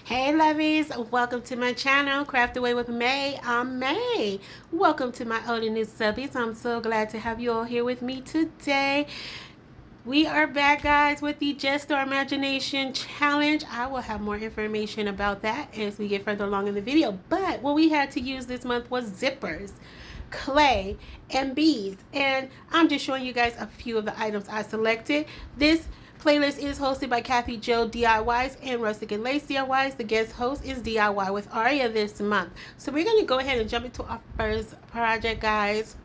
Hey lovies, welcome to my channel, Craft Away with May. I'm May. Welcome to my old and new subbies. I'm so glad to have you all here with me today. We are back, guys, with the Just Our Imagination Challenge. I will have more information about that as we get further along in the video. But what we had to use this month was zippers, clay, and beads. And I'm just showing you guys a few of the items I selected. This playlist is hosted by Kathy Joe DIYs and Rustic and Lace DIYs. The guest host is DIY with Aria this month. So we're going to go ahead and jump into our first project, guys.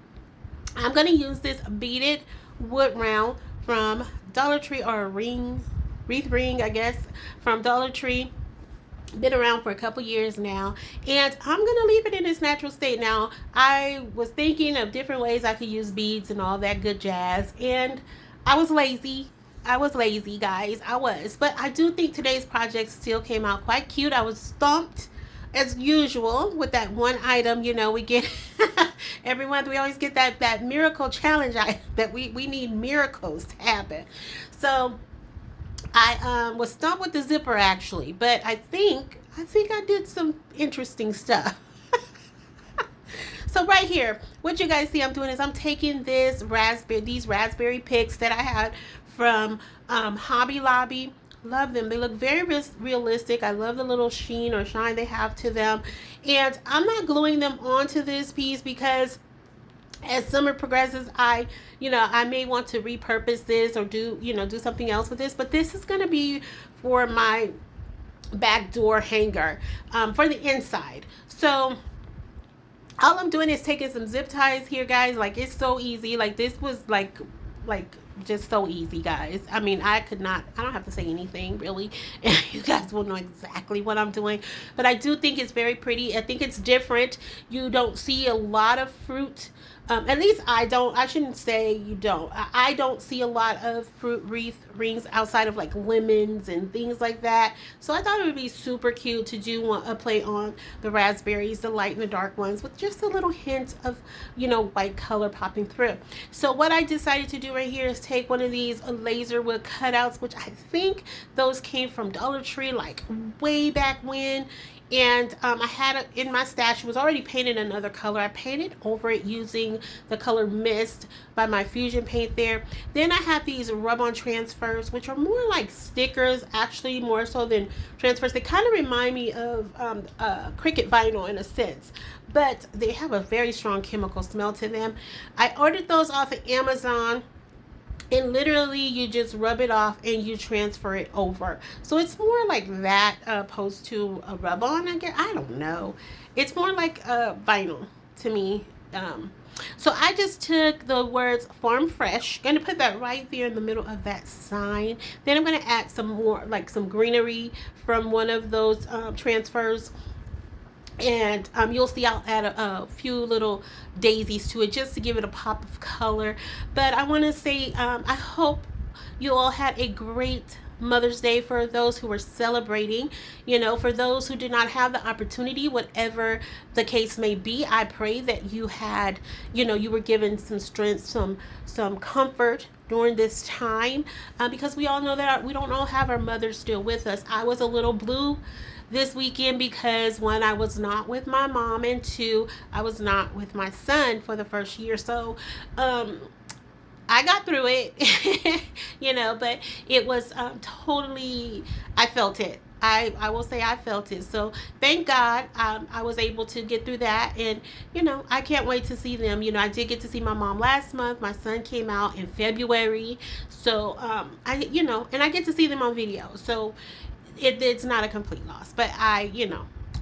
I'm going to use this beaded wood round from Dollar Tree, or a wreath ring, I guess, from Dollar Tree. Been around for a couple years now, and I'm gonna leave it in its natural state. Now, I was thinking of different ways I could use beads and all that good jazz, and I was lazy. Guys. I was. But I do think today's project still came out quite cute. I was stumped as usual with that one item. You know, we get every month we always get that miracle challenge that we need miracles to happen. So I was stumped with the zipper actually, but I think I did some interesting stuff. So right here, what you guys see I'm doing is I'm taking these raspberry picks that I had from Hobby Lobby. Love them. They look very realistic. I love the little sheen or shine they have to them. And I'm not gluing them onto this piece because as summer progresses, I may want to repurpose this or do something else with this. But this is going to be for my back door hanger for the inside. So all I'm doing is taking some zip ties here, guys. Like, it's so easy. Like, this was like just so easy, guys. I mean, I don't have to say anything really, and you guys will know exactly what I'm doing. But I do think it's very pretty. I think it's different. You don't see a lot of fruit. At least I don't. I shouldn't say you don't. I don't see a lot of fruit wreath rings outside of like lemons and things like that. So I thought it would be super cute to do a play on the raspberries, the light and the dark ones, with just a little hint of, white color popping through. So what I decided to do right here is take one of these laser wood cutouts, which I think those came from Dollar Tree like way back when. And I had it in my stash. It was already painted another color. I painted over it using the color Mist by my Fusion Paint there. Then I have these rub-on transfers, which are more like stickers, actually, more so than transfers. They kind of remind me of Cricut vinyl in a sense, but they have a very strong chemical smell to them. I ordered those off of Amazon. And literally you just rub it off and you transfer it over. So it's more like that opposed to a rub-on, I guess. I don't know. It's more like vinyl to me. So I just took the words farm fresh. Gonna put that right there in the middle of that sign. Then I'm gonna add some more, like some greenery from one of those transfers. And you'll see I'll add a few little daisies to it just to give it a pop of color. But I want to say I hope you all had a great Mother's Day. For those who were celebrating, for those who did not have the opportunity, whatever the case may be, I pray that you had, you were given some strength, some comfort during this time, because we all know that we don't all have our mothers still with us. I was a little blue this weekend because one, I was not with my mom, and two, I was not with my son for the first year. So I got through it, but it was totally, I felt it. I will say I felt it. So thank God I was able to get through that. And, I can't wait to see them. I did get to see my mom last month. My son came out in February. So, and I get to see them on video. So it's not a complete loss. But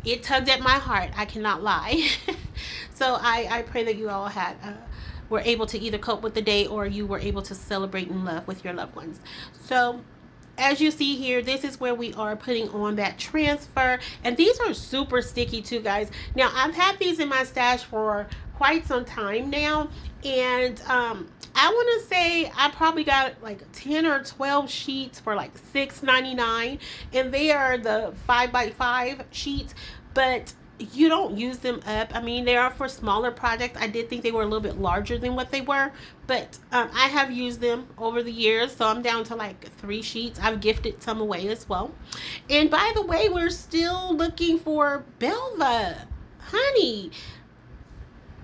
it tugged at my heart. I cannot lie. So I pray that you all were able to either cope with the day, or you were able to celebrate in love with your loved ones. So as you see here, this is where we are putting on that transfer, and these are super sticky too, guys. Now I've had these in my stash for quite some time now, and I want to say I probably got like 10 or 12 sheets for like $6.99, and they are the 5x5 sheets. But you don't use them up. I mean, they are for smaller projects. I did think they were a little bit larger than what they were, but I have used them over the years, so I'm down to like 3 sheets. I've gifted some away as well. And by the way, we're still looking for Belva. Honey,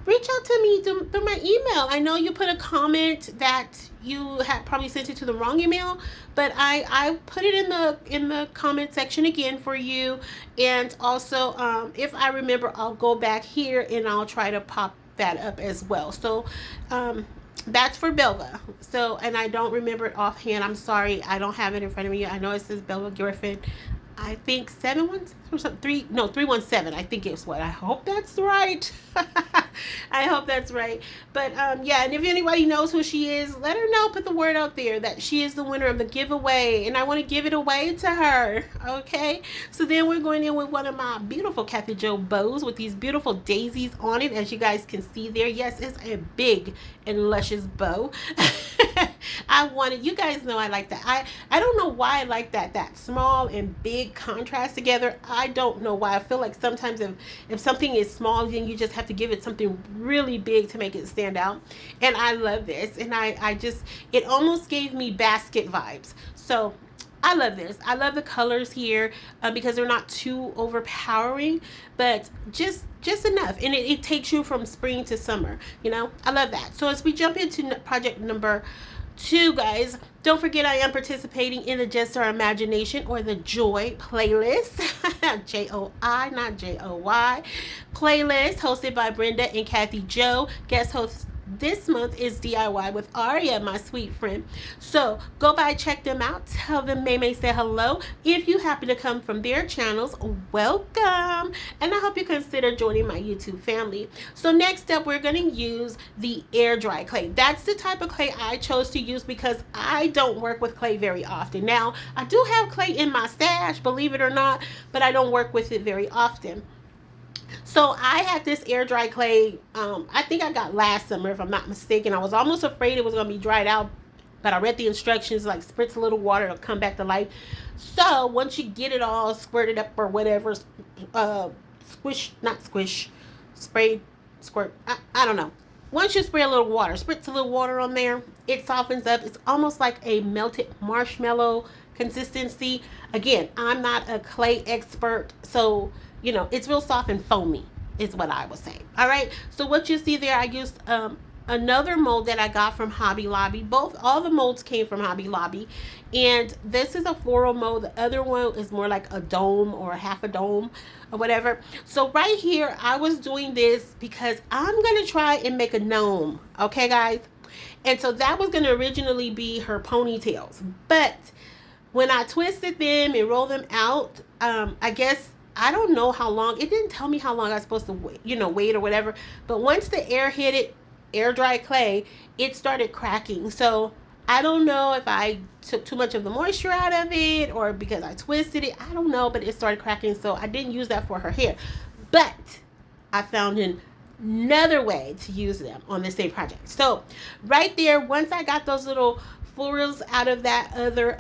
reach out to me through my email. I know you put a comment that you had probably sent it to the wrong email, but I put it in the comment section again for you. And also, if I remember, I'll go back here and I'll try to pop that up as well. So that's for Belva. So, and I don't remember it offhand. I'm sorry, I don't have it in front of me. I know it says Belva Griffin. I think 716 or something, 317. I think it's what. I hope that's right. I hope that's right. But yeah, and if anybody knows who she is, let her know. Put the word out there that she is the winner of the giveaway, and I want to give it away to her. Okay. So then we're going in with one of my beautiful Kathy Jo bows with these beautiful daisies on it, as you guys can see there. Yes, it's a big and luscious bow. I wanted, you guys know I like that. I don't know why I like that small and big contrast together. I don't know why. I feel like sometimes if something is small, then you just have to give it something really big to make it stand out. And I love this. And I just, it almost gave me basket vibes. So I love this. I love the colors here because they're not too overpowering, but just enough. And it takes you from spring to summer. You know, I love that. So as we jump into project number 2, guys, don't forget I am participating in the Just Our Imagination or the Joy playlist. J-O-I, not J-O-Y. Playlist hosted by Brenda and Kathy Jo. Guest host this month is DIY with Aria, my sweet friend. So go by, check them out. Tell them May say hello. If you happen to come from their channels, welcome. And I hope you consider joining my YouTube family. So next up, we're going to use the air dry clay. That's the type of clay I chose to use because I don't work with clay very often. Now, I do have clay in my stash, believe it or not, but I don't work with it very often. So I had this air dry clay, I think I got last summer, if I'm not mistaken. I was almost afraid it was going to be dried out, but I read the instructions, like spritz a little water, it'll come back to life. So once you get it all squirted up or whatever, sprayed, squirt, I don't know. Once you spray a little water, spritz a little water on there, it softens up. It's almost like a melted marshmallow consistency. Again, I'm not a clay expert, so you know, it's real soft and foamy is what I was saying. All right. So what you see there, I used another mold that I got from Hobby Lobby. All the molds came from Hobby Lobby. And this is a floral mold. The other one is more like a dome or half a dome or whatever. So right here, I was doing this because I'm going to try and make a gnome. Okay, guys. And so that was going to originally be her ponytails. But when I twisted them and rolled them out, I guess, I don't know how long. It didn't tell me how long I was supposed to wait, wait or whatever. But once the air hit it, air dry clay, it started cracking. So I don't know if I took too much of the moisture out of it or because I twisted it. I don't know, but it started cracking. So I didn't use that for her hair. But I found another way to use them on the same project. So right there, once I got those little florals out of that other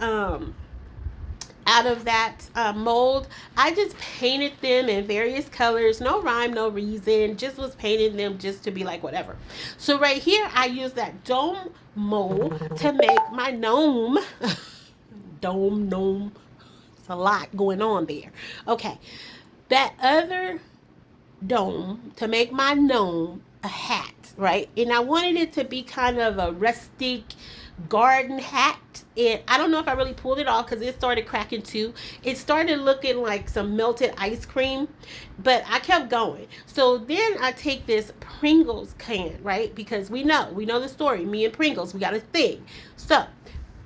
mold, I just painted them in various colors. No rhyme, no reason. Just was painting them just to be like whatever. So right here, I used that dome mold to make my gnome. Gnome. It's a lot going on there. Okay. That other dome to make my gnome a hat, right? And I wanted it to be kind of a rustic garden hat. And I don't know if I really pulled it off because it started cracking too. It started looking like some melted ice cream, but I kept going. So then I take this Pringles can, right? Because we know the story. Me and Pringles, we got a thing. So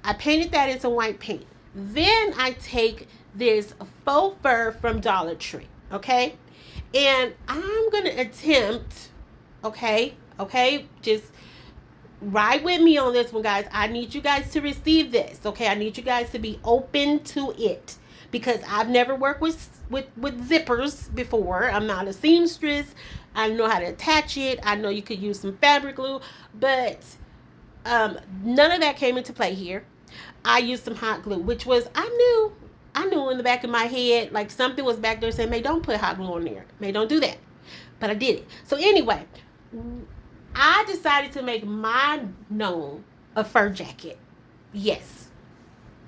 I painted that in some white paint. Then I take this faux fur from Dollar Tree, okay? And I'm going to attempt, okay, just ride with me on this one, guys. I need you guys to receive this, okay? I need you guys to be open to it because I've never worked with zippers before. I'm not a seamstress. I know how to attach it. I know you could use some fabric glue, but none of that came into play here. I used some hot glue, which was, I knew I knew in the back of my head, like something was back there saying, May, don't put hot glue on there. May, don't do that. But I did it. So anyway, I decided to make my gnome a fur jacket. Yes.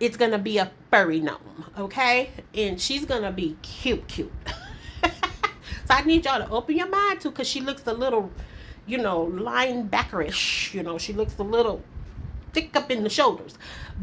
It's going to be a furry gnome, okay? And she's going to be cute. So I need y'all to open your mind too, because she looks a little, linebackerish. She looks a little thick up in the shoulders.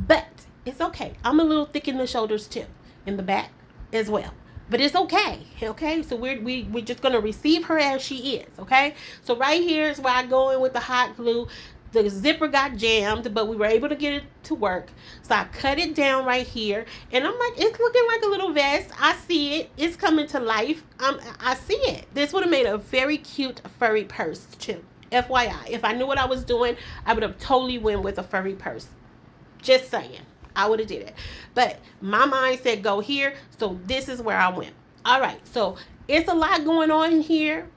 But it's okay. I'm a little thick in the shoulders too, in the back as well. But it's okay, okay? So we're just going to receive her as she is, okay? So right here is where I go in with the hot glue. The zipper got jammed, but we were able to get it to work. So I cut it down right here. And I'm like, it's looking like a little vest. I see it. It's coming to life. I see it. This would have made a very cute furry purse too. FYI. If I knew what I was doing, I would have totally went with a furry purse. Just saying. I would have did it. But my mind said go here. So this is where I went. All right. So it's a lot going on here.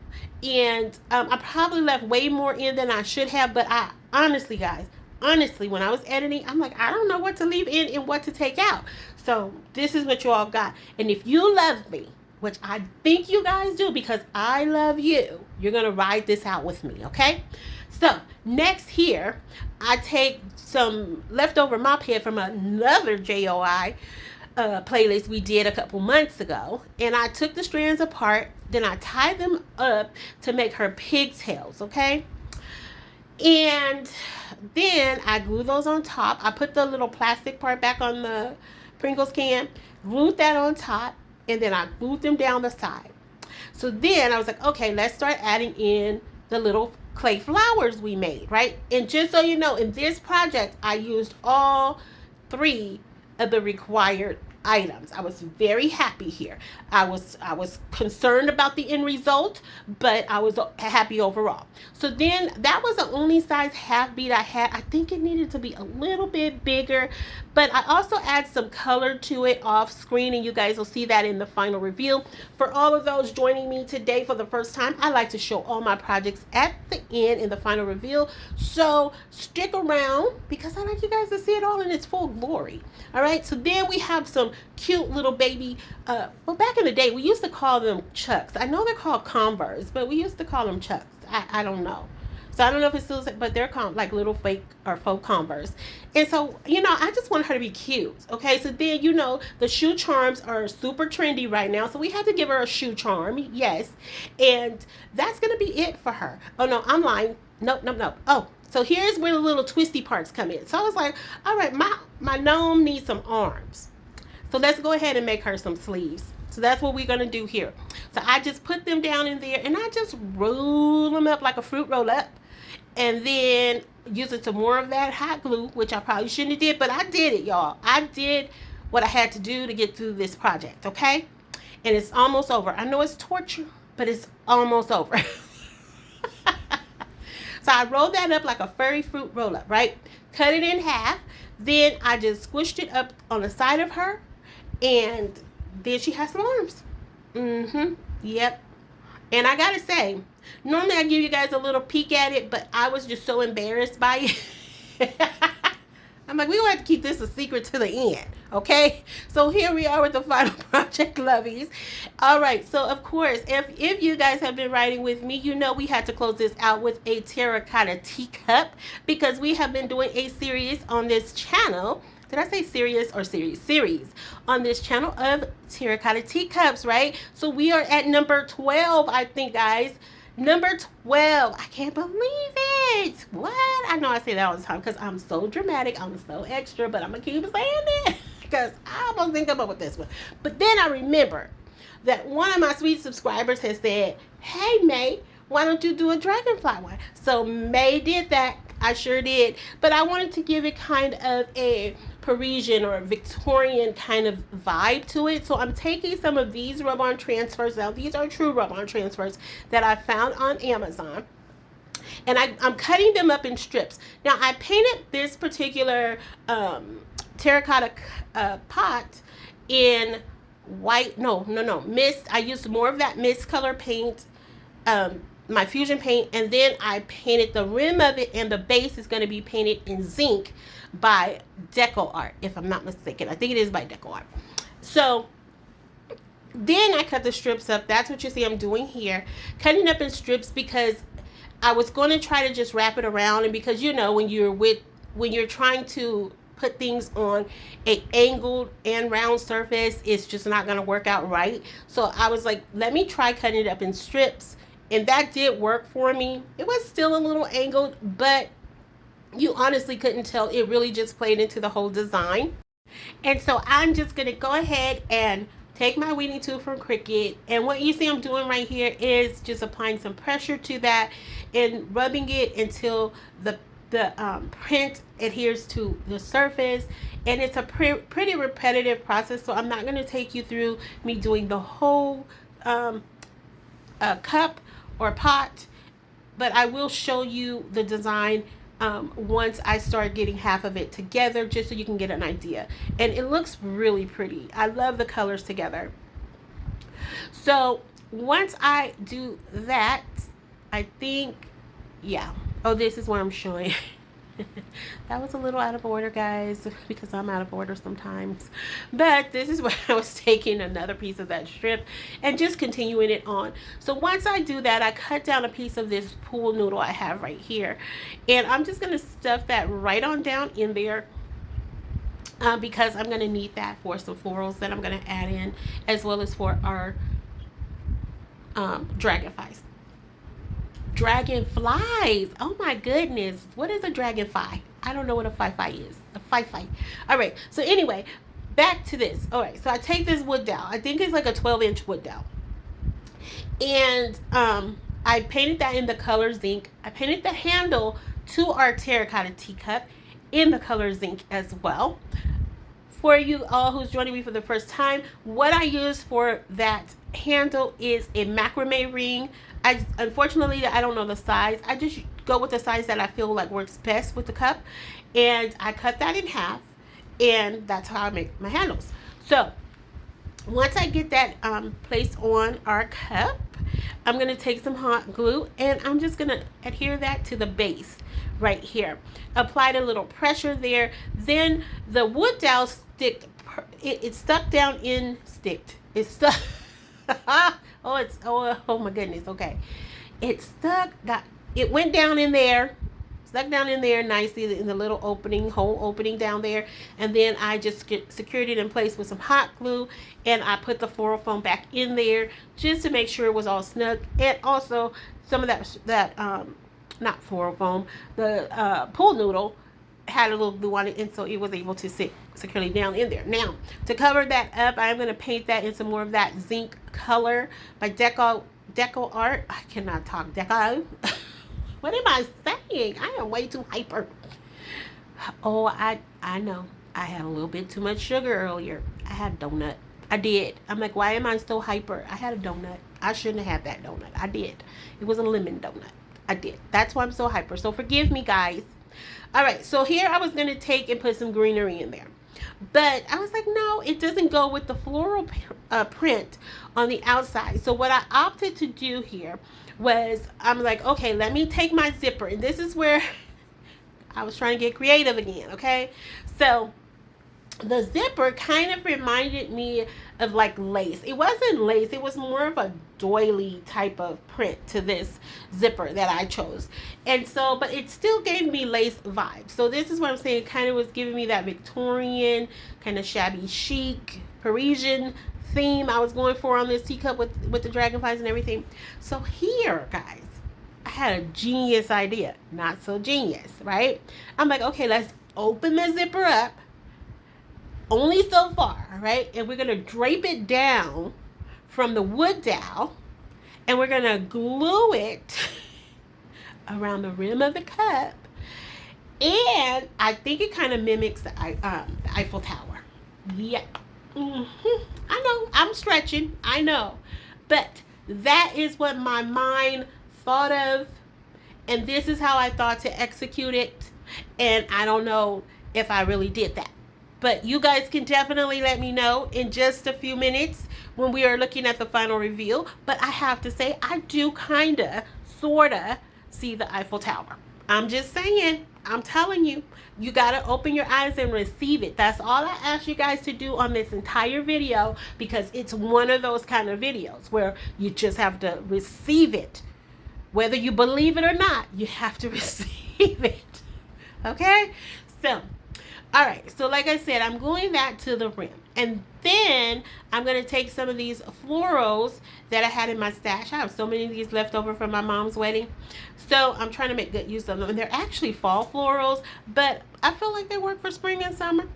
And I probably left way more in than I should have. But I honestly, guys, when I was editing, I'm like, I don't know what to leave in and what to take out. So this is what you all got. And if you love me, which I think you guys do because I love you, you're going to ride this out with me, okay? So next here, I take some leftover mop head from another JOI playlist we did a couple months ago, and I took the strands apart, then I tied them up to make her pigtails, okay? And then I glued those on top. I put the little plastic part back on the Pringles can, glued that on top, and then I glued them down the side. So then I was like, okay, let's start adding in the little clay flowers we made, right? And just so you know, in this project, I used all 3 of the required items. I was very happy here. I was concerned about the end result, but I was happy overall. So then that was the only size half bead I had. I think it needed to be a little bit bigger, but I also add some color to it off screen, and you guys will see that in the final reveal. For all of those joining me today for the first time, I like to show all my projects at the end in the final reveal. So stick around because I like you guys to see it all in its full glory. All right, so then we have some cute little baby, well, back in the day, we used to call them Chucks. I know they're called Converse, but we used to call them Chucks. I don't know. So I don't know if it's still, but they're called like little fake or faux Converse. And so, I just want her to be cute. Okay, so then, the shoe charms are super trendy right now. So we had to give her a shoe charm. Yes. And that's going to be it for her. Oh, no, I'm lying. Nope. Oh, so here's where the little twisty parts come in. So I was like, all right, my gnome needs some arms. So let's go ahead and make her some sleeves. So that's what we're going to do here. So I just put them down in there and I just roll them up like a fruit roll up. And then using some more of that hot glue, which I probably shouldn't have did, but I did it, y'all. I did what I had to do to get through this project, okay? And it's almost over. I know it's torture, but it's almost over. So I rolled that up like a furry fruit roll up, right? Cut it in half. Then I just squished it up on the side of her. And then she has some arms. Yep. And I gotta say, normally I give you guys a little peek at it, but I was just so embarrassed by it. I'm like, we're gonna have to keep this a secret to the end, okay? So here we are with the final project, Lovies. All right, so of course, if you guys have been riding with me, we had to close this out with a terracotta teacup because we have been doing a series on this channel. Did I say serious or series? Series on this channel of terracotta teacups, right? So we are at number 12, I think, guys. Number 12. I can't believe it. What? I know I say that all the time because I'm so dramatic. I'm so extra, but I'm going to keep saying it because I almost didn't come up with this one. But then I remember that one of my sweet subscribers has said, hey, May, why don't you do a dragonfly one? So May did that. I sure did. But I wanted to give it kind of a Parisian or Victorian kind of vibe to it. So I'm taking some of these rub-on transfers. Now, these are true rub-on transfers that I found on Amazon. And I'm cutting them up in strips. Now, I painted this particular terracotta pot in white. No, mist. I used more of that mist color paint. My fusion paint, and then I painted the rim of it, and the base is going to be painted in zinc by Decor Art, if I'm not mistaken. I think it is by Decor Art. So then I cut the strips up. That's what you see I'm doing here. Cutting up in strips because I was going to try to just wrap it around, and because when you're trying to put things on a angled and round surface, it's just not going to work out right. So I was like, let me try cutting it up in strips, and that did work for me. It was still a little angled, but you honestly couldn't tell. It really just played into the whole design. And so I'm just going to go ahead and take my weeding tool from Cricut, and what you see I'm doing right here is just applying some pressure to that and rubbing it until the print adheres to the surface. And it's a pretty repetitive process, so I'm not going to take you through me doing the whole cup or pot, but I will show you the design once I start getting half of it together, just so you can get an idea. And it looks really pretty. I love the colors together. So once I do that, I think, yeah. Oh, this is what I'm showing. That was a little out of order, guys, because I'm out of order sometimes. But this is where I was taking another piece of that strip and just continuing it on. So once I do that, I cut down a piece of this pool noodle I have right here. And I'm just going to stuff that right on down in there. Because I'm going to need that for some florals that I'm going to add in, as well as for our dragonflies. Dragonflies. Oh my goodness. What is a dragonfly? I don't know what a fi-fi is. A fi-fi. All right. So anyway, back to this. All right. So I take this wood dowel. I think it's like a 12-inch wood dowel. And I painted that in the color zinc. I painted the handle to our terracotta teacup in the color zinc as well. For you all who's joining me for the first time, what I use for that handle is a macrame ring. Unfortunately, I don't know the size. I just go with the size that I feel like works best with the cup, and I cut that in half, and that's how I make my handles. So once I get that placed on our cup, I'm going to take some hot glue, and I'm just going to adhere that to the base right here. Applied a little pressure there. Then the wood dowel it stuck down in sticked. It stuck. Oh my goodness. Okay, it went down in there, stuck down in there nicely in the little hole opening down there. And then I just secured it in place with some hot glue, and I put the floral foam back in there just to make sure it was all snug. And also some of that not floral foam, the pool noodle had a little glue on it, and so it was able to sit securely down in there. Now, to cover that up, I'm going to paint that in some more of that zinc color by Decor Art. I cannot talk. Deco. What am I saying? I am way too hyper. Oh, I know. I had a little bit too much sugar earlier. I had a donut. I did. I'm like, why am I so hyper? I had a donut. I shouldn't have had that donut. I did. It was a lemon donut. I did. That's why I'm so hyper. So forgive me, guys. All right, so here I was going to take and put some greenery in there. But I was like, no, it doesn't go with the floral print on the outside. So what I opted to do here was, I'm like, okay, let me take my zipper. And this is where I was trying to get creative again, okay? So the zipper kind of reminded me of like lace. It wasn't lace. It was more of a doily type of print to this zipper that I chose. And so, but it still gave me lace vibes. So this is what I'm saying. It kind of was giving me that Victorian, kind of shabby chic, Parisian theme I was going for on this teacup with the dragonflies and everything. So here, guys, I had a genius idea. Not so genius, right? I'm like, okay, let's open the zipper up. Only so far, right? And we're going to drape it down from the wood dowel, and we're going to glue it around the rim of the cup. And I think it kind of mimics the Eiffel Tower. Yeah. I know. I'm stretching. I know. But that is what my mind thought of. And this is how I thought to execute it. And I don't know if I really did that. But you guys can definitely let me know in just a few minutes when we are looking at the final reveal. But I have to say, I do kind of, sort of see the Eiffel Tower. I'm just saying. I'm telling you, you got to open your eyes and receive it. That's all I ask you guys to do on this entire video, because it's one of those kind of videos where you just have to receive it. Whether you believe it or not, you have to receive it. Okay? So, all right. So like I said, I'm going back to the rim. And then I'm going to take some of these florals that I had in my stash. I have so many of these left over from my mom's wedding. So I'm trying to make good use of them. And they're actually fall florals, but I feel like they work for spring and summer.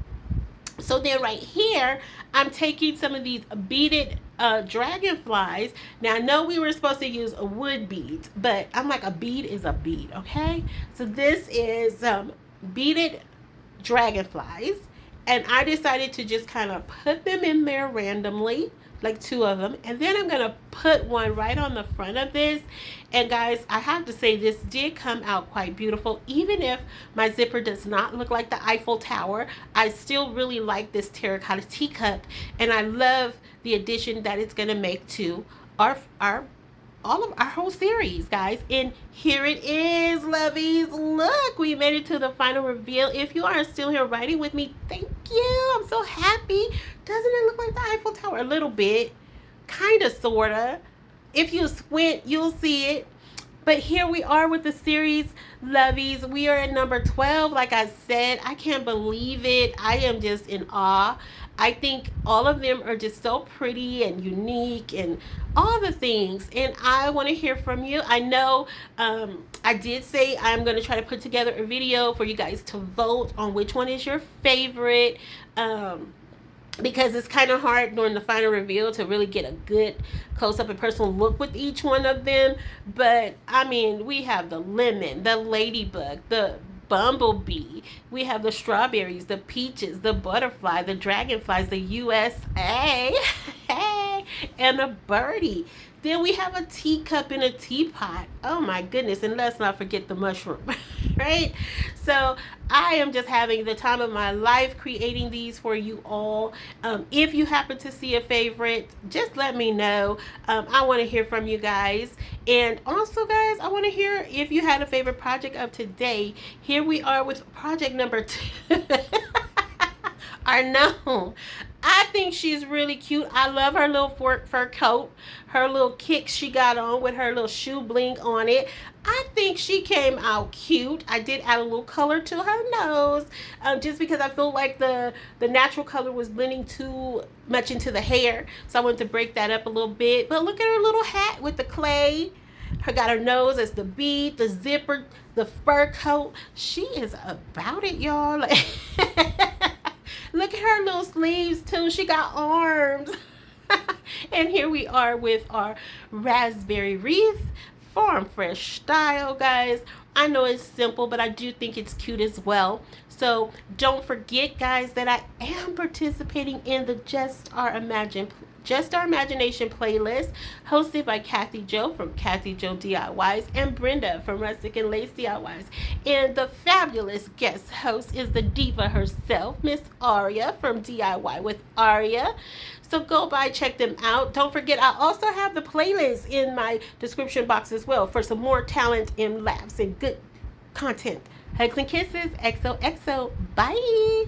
So then right here, I'm taking some of these beaded dragonflies. Now, I know we were supposed to use a wood beads, but I'm like, a bead is a bead, okay? So this is beaded dragonflies. And I decided to just kind of put them in there randomly, like 2 of them. And then I'm going to put one right on the front of this. And guys, I have to say this did come out quite beautiful. Even if my zipper does not look like the Eiffel Tower, I still really like this terracotta teacup. And I love the addition that it's going to make to our whole series, guys. And here it is, lovies. Look, we made it to the final reveal. If you are still here writing with me, thank you. I'm so happy. Doesn't it look like the Eiffel Tower? A little bit, kind of, sort of. If you squint, you'll see it. But here we are with the series, lovies. We are at number 12. Like I said, I can't believe it. I am just in awe. I think all of them are just so pretty and unique and all the things. And I want to hear from you. I know I did say I'm going to try to put together a video for you guys to vote on which one is your favorite. Because it's kind of hard during the final reveal to really get a good close-up and personal look with each one of them. But, I mean, we have the lemon, the ladybug, the bumblebee. We have the strawberries, the peaches, the butterfly, the dragonflies, the USA, and a birdie. Then we have a teacup and a teapot. Oh my goodness. And let's not forget the mushroom, right? So I am just having the time of my life creating these for you all. If you happen to see a favorite, just let me know. I want to hear from you guys. And also, guys, I want to hear if you had a favorite project of today. Here we are with project number 2. Our gnome. I think she's really cute. I love her little fur coat, her little kicks she got on with her little shoe bling on it. I think she came out cute. I did add a little color to her nose, just because I feel like the natural color was blending too much into the hair. So I wanted to break that up a little bit. But look at her little hat with the clay. Her got her nose as the bead, the zipper, the fur coat. She is about it, y'all. Look at her little sleeves too. She got arms. And here we are with our raspberry wreath, farm fresh style, guys. I know it's simple, but I do think it's cute as well. So don't forget, guys, that I am participating in the Just Our Imagination playlist, hosted by Kathy Jo from Kathy Jo DIYs and Brenda from Rustic and Lace DIYs. And the fabulous guest host is the diva herself, Miss Aria from DIY with Aria. So go by, check them out. Don't forget, I also have the playlist in my description box as well for some more talent and laughs and good content. Hugs and kisses. XOXO. Bye.